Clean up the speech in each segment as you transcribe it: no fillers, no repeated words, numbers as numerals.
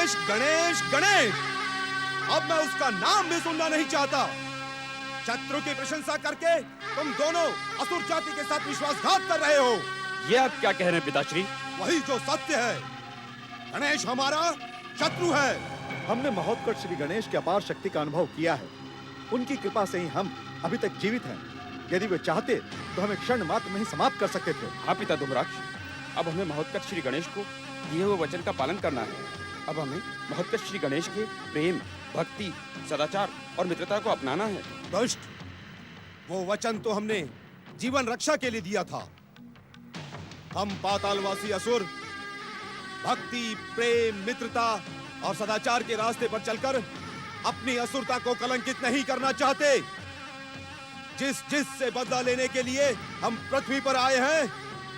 गणेश गणेश गणेश, अब मैं उसका नाम भी सुनना नहीं चाहता। शत्रु की प्रशंसा करके तुम दोनों असुर जाति के साथ विश्वासघात कर रहे हो। ये आप क्या कह रहे हैं पिताश्री? वही जो सत्य है। गणेश हमारा शत्रु है। हमने महोत्कट श्री गणेश की अपार शक्ति का अनुभव किया है। उनकी कृपा से ही हम अभी तक जीवित हैं। यदि वे चाहते तो हमें क्षण मात्र में ही समाप्त कर सकते थे। हाँ पिता धूम्राक्ष, अब हमें महोत्कट श्री गणेश को दिए हुए वचन का पालन करना है। अब हमें महोत्कट श्री गणेश के प्रेम, भक्ति, सदाचार और मित्रता को अपनाना है। दुष्ट, वो वचन तो हमने जीवन रक्षा के लिए दिया था। हम पातालवासी असुर भक्ति, प्रेम, मित्रता और सदाचार के रास्ते पर चलकर अपनी असुरता को कलंकित नहीं करना चाहते। जिस से बदला लेने के लिए हम पृथ्वी पर आए हैं,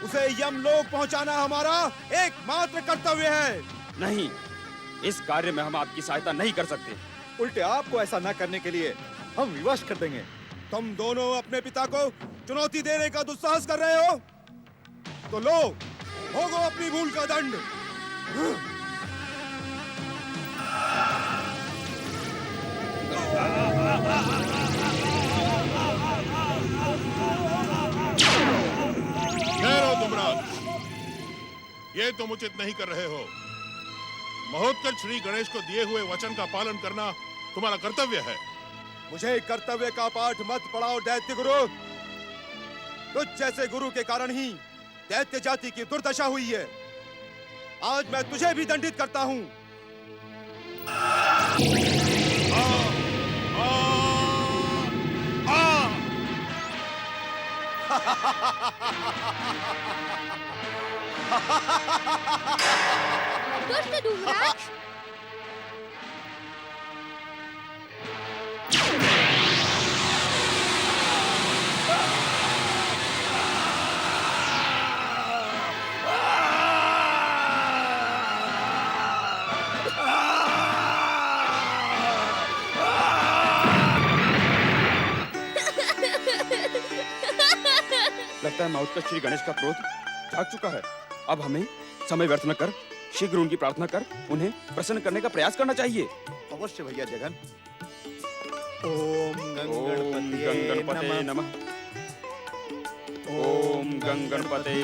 उसे यमलोक पहुंचाना हमारा एकमात्र कर्तव्य है। नहीं, इस कार्य में हम आपकी सहायता नहीं कर सकते। उल्टे आपको ऐसा न करने के लिए हम विवश कर देंगे। तुम दोनों अपने पिता को चुनौती देने का दुस्साहस कर रहे हो, तो लो, भोगो अपनी भूल का दंड। ये तुम उचित नहीं कर रहे हो। महोत्कट श्री गणेश को दिए हुए वचन का पालन करना तुम्हारा कर्तव्य है। मुझे कर्तव्य का पाठ मत पढ़ाओ दैत्य गुरु। तुझ जैसे गुरु के कारण ही दैत्य जाति की दुर्दशा हुई है। आज मैं तुझे भी दंडित करता हूँ। दुष्ट धूम्राक्ष, लगता है महोत्कट श्री गणेश का क्रोध जाग चुका है। अब हमें समय व्यर्थ न कर शीघ्र उनकी प्रार्थना कर उन्हें प्रसन्न करने का प्रयास करना चाहिए। अवश्य भैया जगन। ओम गंगणपते नमः। ओम गंगणपते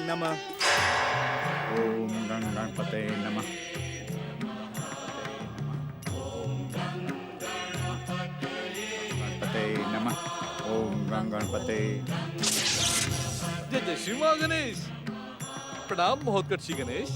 नमः। ओम गंगणपते नमः। गणपते नमः। ओम गंगणपते। जय जय श्री मां गणेश। प्रणाम महोत्कट श्री गणेश।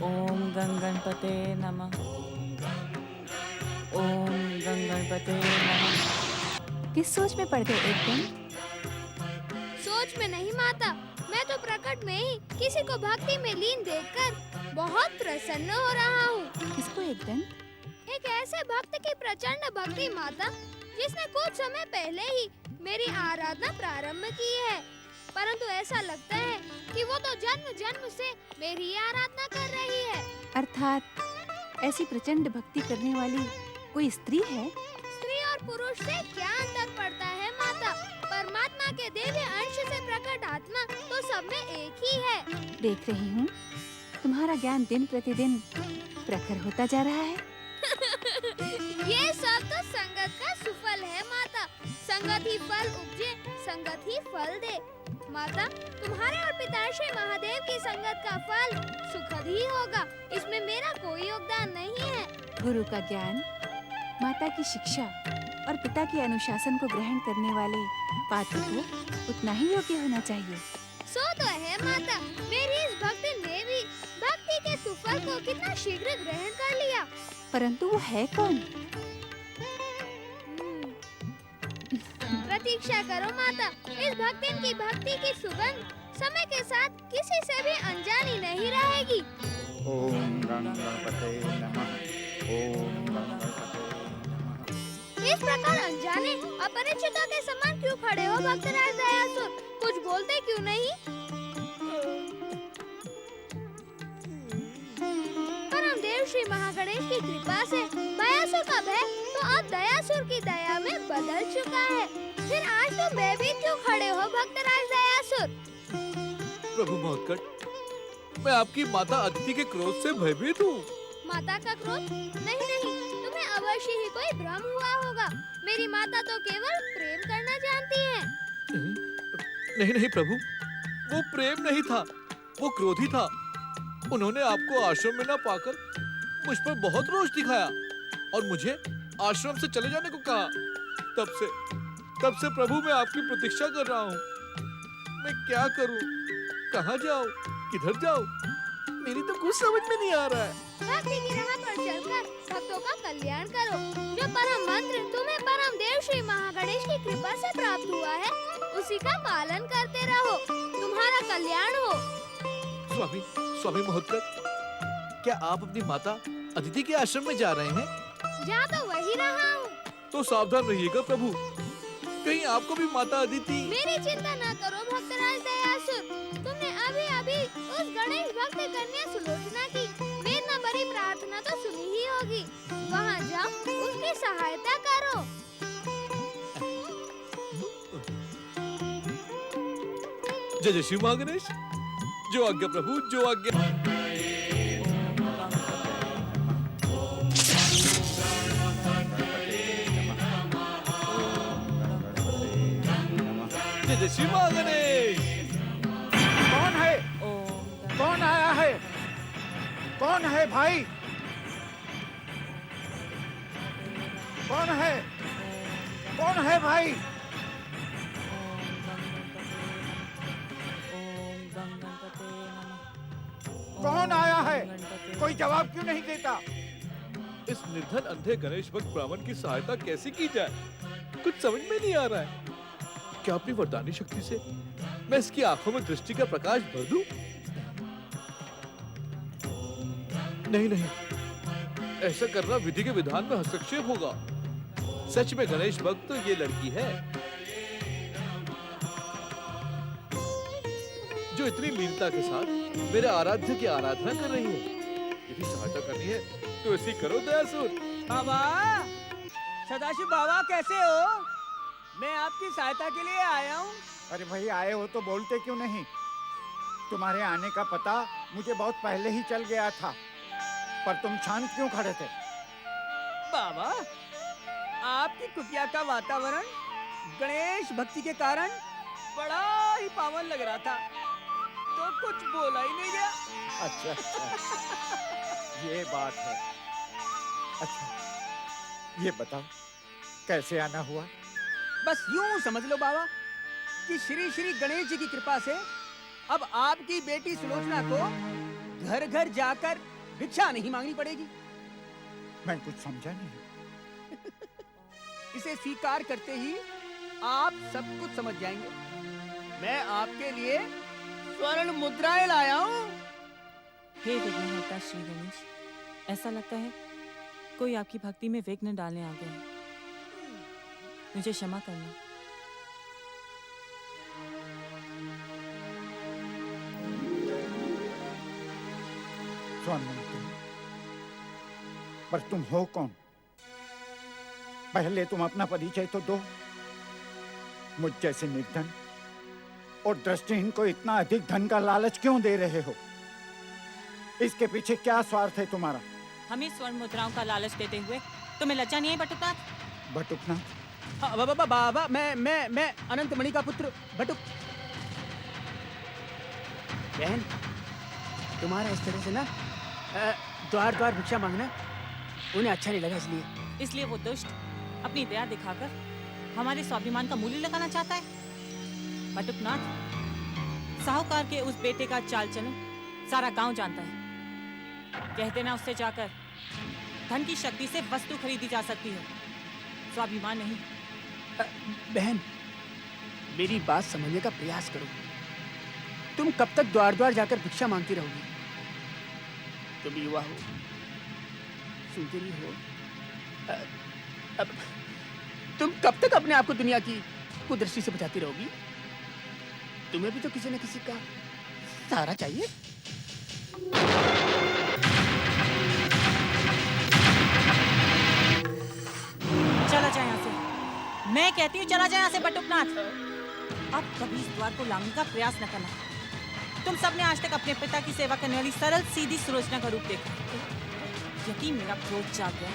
ओम गंगणपते नमः। ओम गंगणपते नमः। किस सोच में पड़ गए एकदम? सोच में नहीं माता, मैं तो प्रकट में ही किसी को भक्ति में लीन देखकर बहुत प्रसन्न हो रहा हूँ। किसको एकदम? एक ऐसे भक्त की प्रचंड भक्ति माता, जिसने कुछ समय पहले ही मेरी आराधना प्रारंभ की है। परंतु ऐसा लगता है कि वो तो जन्म जन्म से मेरी आराधना कर रही है। अर्थात ऐसी प्रचंड भक्ति करने वाली कोई स्त्री है? स्त्री और पुरुष से क्या अंतर पड़ता है माता? परमात्मा के दिव्य अंश से प्रकट आत्मा तो सब में एक ही है। देख रही हूँ, तुम्हारा ज्ञान दिन प्रतिदिन प्रखर होता जा रहा है। ये सब तो संगत का सुफल है माता। संगत ही फल उपजे, संगत ही फल दे। माता, तुम्हारे और पिताश्री महादेव की संगत का फल सुखद ही होगा। इसमें मेरा कोई योगदान नहीं है। गुरु का ज्ञान, माता की शिक्षा और पिता के अनुशासन को ग्रहण करने वाले पात्र को उतना ही योग्य होना चाहिए। सो तो है माता। मेरी इस भक्ति ने भी भक्ति के सुफल को कितना शीघ्र ग्रहण कर लिया। परंतु वो है कौन? प्रतीक्षा करो माता। इस भक्तिन की भक्ति की सुगंध समय के साथ किसी से भी अनजानी नहीं रहेगी। ओम गंगणपते नमः। ओम गंगणपते नमः। इस प्रकार अनजाने अपरिचितों के समान क्यों खड़े हो भक्तराज दयासुर? कुछ बोलते क्यों नहीं? श्री महागणेश की कृपा से बयासुर का भय तो अब दयासुर की दया में बदल चुका है। फिर आज तो भयभीत क्यों खड़े हो भक्तराज दयासुर? प्रभु महोत्कट, मैं आपकी माता अदिति के क्रोध से भयभीत हूँ। माता का क्रोध? नहीं नहीं, तुम्हें अवश्य ही कोई भ्रम हुआ होगा। मेरी माता तो केवल प्रेम करना जानती है। नहीं नहीं प्रभु, वो प्रेम नहीं था, वो क्रोधी था। उन्होंने आपको आश्रम में न पाकर मुझ पर बहुत रोष दिखाया और मुझे आश्रम से चले जाने को कहा। तब से प्रभु मैं आपकी प्रतीक्षा कर रहा हूँ। मैं क्या करूँ, कहाँ जाऊँ, किधर जाऊँ, मेरी तो कुछ समझ में नहीं आ रहा है। भक्ति की राह पर चलकर भक्तों का कल्याण करो। जो परम मंत्र तुम्हें परम देव श्री महागणेश की कृपा से प्राप्त हुआ है, उसी का पालन करते रहो, तुम्हारा कल्याण हो। स्वामी महोत्कट, क्या आप अपनी माता अदिति के आश्रम में जा रहे हैं? जा तो वही रहा हूँ। तो सावधान रहिएगा प्रभु, कहीं आपको भी माता अदिति। मेरी चिंता न करो भक्तराज दयासुर, तुमने अभी अभी उस गणेश भक्त कन्या सुलोचना की वेदना भरी प्रार्थना तो सुनी ही होगी। वहाँ जाओ, उसकी सहायता करो। जय जय श्री महागणेश। जो आज्ञा प्रभु, जो आज्ञा। जय जय श्री महागणेश। कौन है? कौन आया है? कौन है भाई? कौन है? कौन है भाई? कौन आया है? कोई जवाब क्यों नहीं देता? इस निर्धन अंधे गणेश भक्त ब्राह्मण की सहायता कैसे की जाए, कुछ समझ में नहीं आ रहा है। क्या अपनी वरदानी शक्ति से मैं इसकी आंखों में दृष्टि का प्रकाश भर दूं? नहीं नहीं, ऐसा करना विधि के विधान में हस्तक्षेप होगा। सच में गणेश भक्त तो ये लड़की है जो इतनी लीनता के साथ मेरे आराध्य की आराधना कर रही है। यदि सहायता करनी है तो ऐसी करो दयासुर। बाबा, सदाशिव बाबा कैसे हो? मैं आपकी सहायता के लिए आया हूँ। अरे भाई, आए हो तो बोलते क्यों नहीं? तुम्हारे आने का पता मुझे बहुत पहले ही चल गया था, पर तुम शांत क्यों खड़े थे? बाबा, आपकी कुटिया का वातावरण गणेश भक्ति के कारण बड़ा ही पावन लग रहा था, तो कुछ बोला ही नहीं गया। अच्छा अच्छा, ये बात है। अच्छा, ये बताओ कैसे आना हुआ? बस यूं समझ लो बाबा कि श्री श्री गणेश जी की कृपा से अब आपकी बेटी सुलोचना को घर घर जाकर भिक्षा नहीं मांगनी पड़ेगी। मैं कुछ समझा नहीं। इसे स्वीकार करते ही आप सब कुछ समझ जाएंगे। मैं आपके लिए स्वर्ण मुद्राएं लाया हूँ। हे विघ्नहर्ता श्री गणेश, ऐसा लगता है कोई आपकी भक्ति में विघ्न डालने आ गया है। मुझे क्षमा करना। स्वर्ण, पर तुम हो कौन? पहले तुम अपना परिचय तो दो। मुझ जैसे निर्धन और दृष्टिहीन को इतना अधिक धन का लालच क्यों दे रहे हो? इसके पीछे क्या स्वार्थ है तुम्हारा? हमें स्वर्ण मुद्राओं का लालच देते हुए तुम्हें लज्जा नहीं है बटुकनाथ? बटुकनाथ? हाँ, बाबा, मैं अनंत मणि का पुत्र बटुक। बहन, तुम्हारा इस तरह से ना द्वार द्वार भिक्षा मांगना उन्हें अच्छा नहीं लगा, इसलिए वो दुष्ट अपनी दया दिखाकर हमारे स्वाभिमान का मूल्य लगाना चाहता है। बटुकनाथ, साहूकार के उस बेटे का चाल चलन सारा गांव जानता है। कह देना उससे जाकर धन की शक्ति से वस्तु खरीदी जा सकती है, स्वाभिमान नहीं। बहन, मेरी बात समझने का प्रयास करो। तुम कब तक द्वार द्वार जाकर भिक्षा मांगती रहोगी? तुम युवा हो, सुंदरी हो, अब तुम कब तक अपने आप को दुनिया की कुदृष्टि से बचाती रहोगी? तुम्हें भी तो किसी न किसी का सहारा चाहिए। मैं कहती हूँ चला जाए यहाँ से बटुकनाथ। अब कभी इस द्वार को लांघने का प्रयास न करना। तुम सबने आज तक अपने पिता की सेवा करने वाली सरल सीधी सुलोचना का रूप देखा। यदि मेरा क्रोध जाग गया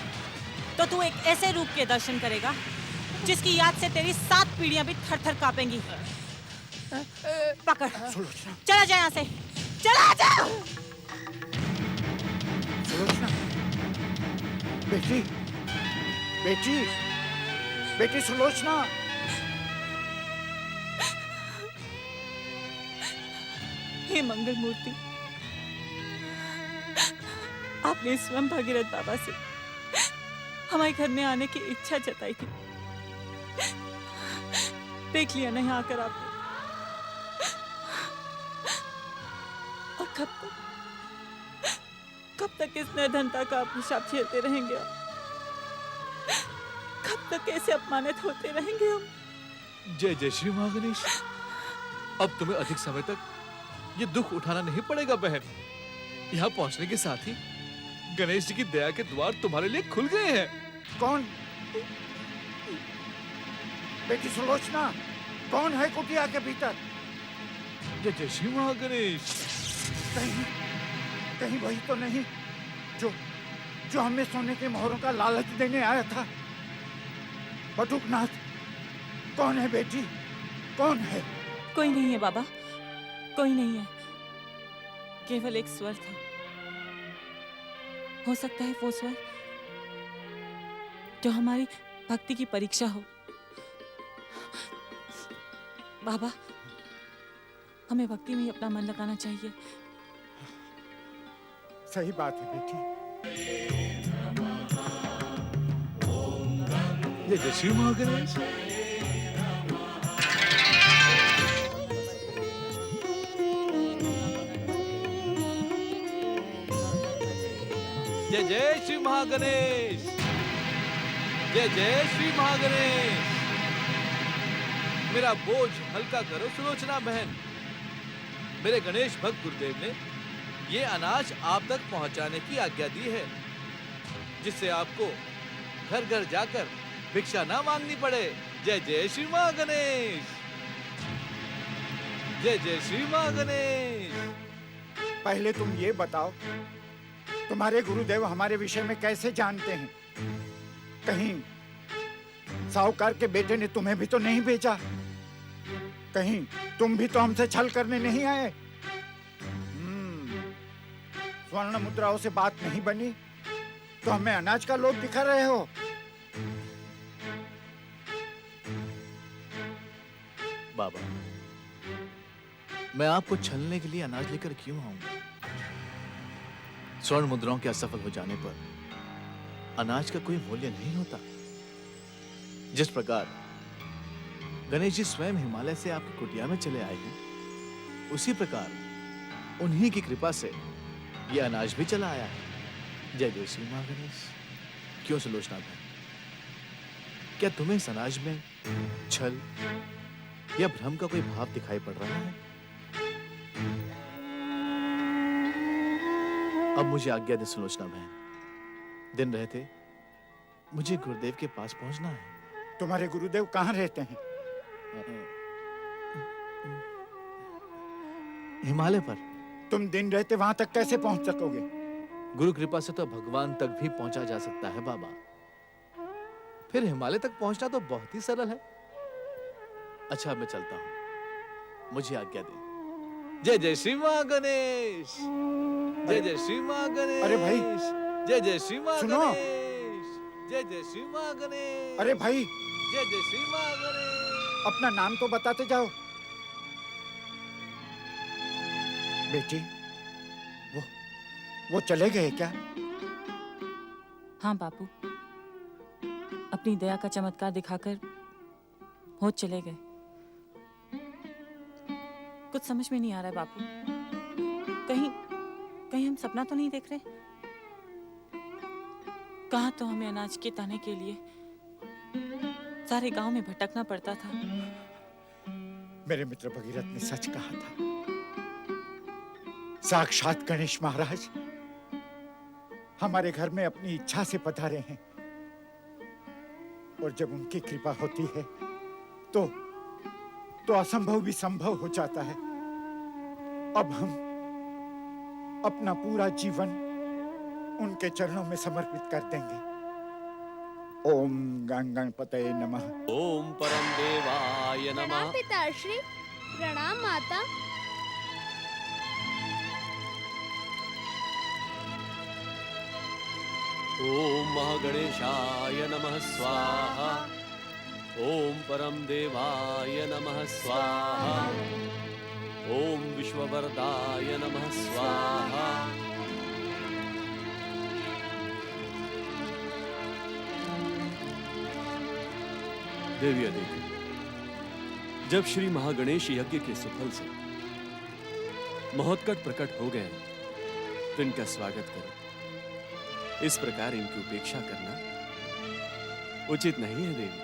तो तू एक ऐसे रूप के दर्शन करेगा जिसकी याद से तेरी 7 पीढ़ियां भी थर-थर कांपेंगी। पकड़, चला जा यहाँ से, चला जा। सुलोचना, बेटी, बेटी, बेटी सुलोचना। हे मंगल मूर्ति, आपने स्वयं भगीरथ बाबा से हमारे घर में आने की इच्छा जताई थी। देख लिया नहीं आकर आपने। और कब तक इस निर्धनता का अभिशाप झेलते रहेंगे आप? कब तक ऐसे अपमानित होते रहेंगे हम? जय जय श्री महागणेश। अब तुम्हें अधिक समय तक ये दुख उठाना नहीं पड़ेगा बहन। यहाँ पहुँचने के साथ ही गणेश जी की दया के द्वार तुम्हारे लिए खुल गए हैं। कौन? बेटी सुलोचना, कौन है कुटिया के भीतर? जय जय श्री महागणेश। कहीं वही तो नहीं जो हमें सोने के मोहरों का लालच देने आया था? बटुकनाथ, कौन है बेटी? कौन है? कोई नहीं है बाबा, कोई नहीं है। केवल एक स्वर था। हो सकता है वो स्वर जो हमारी भक्ति की परीक्षा हो। बाबा, हमें भक्ति में ही अपना मन लगाना चाहिए। सही बात है बेटी। जय जय श्री महागणेश। जय जय श्री महागणेश। जय जय श्री महागणेश। मेरा बोझ हल्का करो सुलोचना बहन। मेरे गणेश भक्त गुरुदेव ने ये अनाज आप तक पहुंचाने की आज्ञा दी है, जिससे आपको घर घर जाकर भिक्षा ना मांगनी पड़े। जय जय श्री महागणेश। जय जय श्री महागणेश। पहले तुम ये बताओ, तुम्हारे गुरुदेव हमारे विषय में कैसे जानते हैं? कहीं साहूकार के बेटे ने तुम्हें भी तो नहीं भेजा? कहीं तुम भी तो हमसे छल करने नहीं आए? स्वर्ण मुद्राओं से बात नहीं बनी तो हमें अनाज का लोभ दिखा रहे हो? बाबा, मैं आपको छलने के लिए अनाज लेकर क्यों आऊंगा? स्वर्ण मुद्राओं के असफल हो जाने पर अनाज का कोई मूल्य नहीं होता। जिस प्रकार गणेश जी स्वयं हिमालय से आपकी कुटिया में चले आए हैं, उसी प्रकार उन्हीं की कृपा से यह अनाज भी चला आया है। जय जय श्री महागणेश। क्यों सुलोचना बहन, क्या तुम्हें इस अनाज में छल या भ्रम का कोई भाव दिखाई पड़ रहा है? अब मुझे आज्ञा दे सुलोचना बहन। दिन रहते मुझे गुरुदेव के पास पहुंचना है। तुम्हारे गुरुदेव कहाँ रहते हैं? हिमालय पर। तुम दिन रहते वहां तक कैसे पहुंच सकोगे? गुरु कृपा से तो भगवान तक भी पहुंचा जा सकता है बाबा। फिर हिमालय तक पहुंचना तो बहुत ही सरल है। अच्छा, मैं चलता हूं, मुझे आज्ञा दे। जय जय श्री महागणेश। जय जय श्री महागणेश। अरे भाई, जय जय श्री सुनो। महागणेश। जय जय श्री महागणेश। अरे भाई, जय जय श्री महागणेश। अपना नाम तो बताते जाओ। बेटी, वो चले गए क्या? हाँ बापू, अपनी दया का चमत्कार दिखाकर हो चले गए। कुछ समझ में नहीं आ रहा है बापू। कहीं हम सपना तो नहीं देख रहे? कहा तो हमें अनाज के ताने के लिए सारे गांव में भटकना पड़ता था। मेरे मित्र भगीरथ ने सच कहा था। साक्षात गणेश महाराज हमारे घर में अपनी इच्छा से पधारे हैं। और जब उनकी कृपा होती है तो असंभव भी संभव हो जाता है। अब हम अपना पूरा जीवन उनके चरणों में समर्पित कर देंगे। ओम गणपतये नमः। ओम परम देवाय प्रणाम नमः। पिताश्री। प्रणाम माता। ओम महागणेशाय नमः स्वाहा। ओम परम देवाय नमः स्वाहा। ओम विश्ववरदाय नमः स्वाहा। देवी देवी, जब श्री महागणेश यज्ञ के सुफल से महोत्कट प्रकट हो गए तो इनका स्वागत करो। इस प्रकार इनकी उपेक्षा करना उचित नहीं है देवी।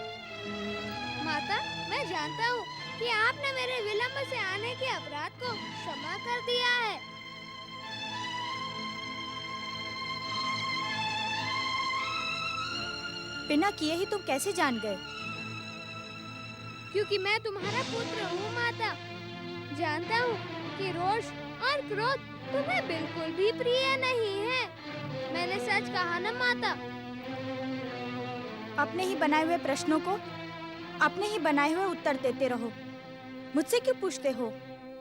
माता, मैं जानता हूँ कि आपने मेरे विलंब से आने के अपराध को क्षमा कर दिया है। बिना किए ही तुम कैसे जान गए? क्योंकि मैं तुम्हारा पुत्र हूँ माता। जानता हूँ कि रोष और क्रोध तुम्हें बिल्कुल भी प्रिय नहीं है। मैंने सच कहा ना माता। अपने ही बनाए हुए प्रश्नों को अपने ही बनाए हुए उत्तर देते रहो। मुझसे क्यों पूछते हो?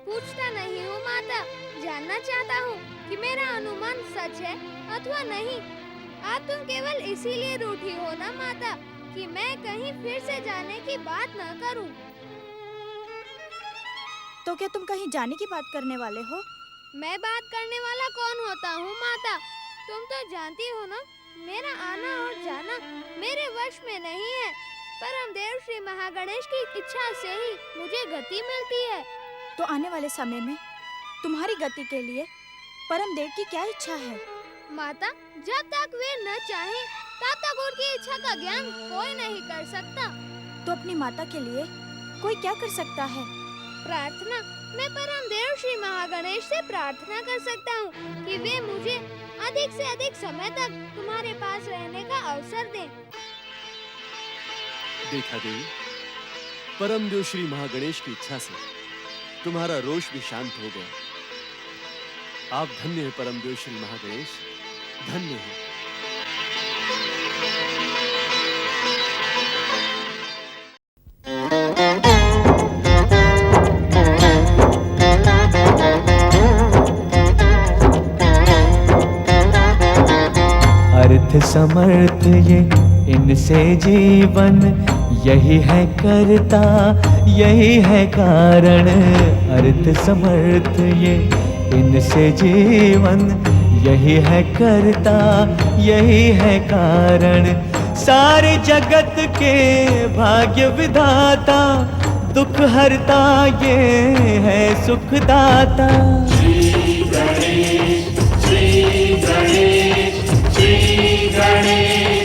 पूछता नहीं हूँ माता, जानना चाहता हूँ कि मेरा अनुमान सच है अथवा नहीं। आप तुम केवल इसीलिए रूठी हो ना माता कि मैं कहीं फिर से जाने की बात न करूं। तो क्या तुम कहीं जाने की बात करने वाले हो? मैं बात करने वाला कौन होता हूँ माता? तुम तो जानती हो ना, मेरा आना और जाना मेरे वश में नहीं है। परमदेव श्री महागणेश की इच्छा से ही मुझे गति मिलती है। तो आने वाले समय में तुम्हारी गति के लिए परमदेव की क्या इच्छा है? माता, जब तक वे न चाहें तब तक उनकी इच्छा का ज्ञान कोई नहीं कर सकता। तो अपनी माता के लिए कोई क्या कर सकता है? प्रार्थना। मैं परमदेव श्री महागणेश से प्रार्थना कर सकता हूँ कि वे मुझे अधिक से अधिक समय तक तुम्हारे पास रहने का अवसर दें। देखा देवी, परमदेव श्री महागणेश की इच्छा से तुम्हारा रोष भी शांत हो गया। आप धन्य हैं परमदेव श्री महागणेश, धन्य हैं। अर्थ समर्थ ये इनसे जीवन, यही है करता यही है कारण। अर्थ समर्थ ये इनसे जीवन, यही है करता यही है कारण। सारे जगत के भाग्य विधाता, दुख हरता ये है सुखदाता। श्री गणेश, श्री गणेश, श्री गणेश।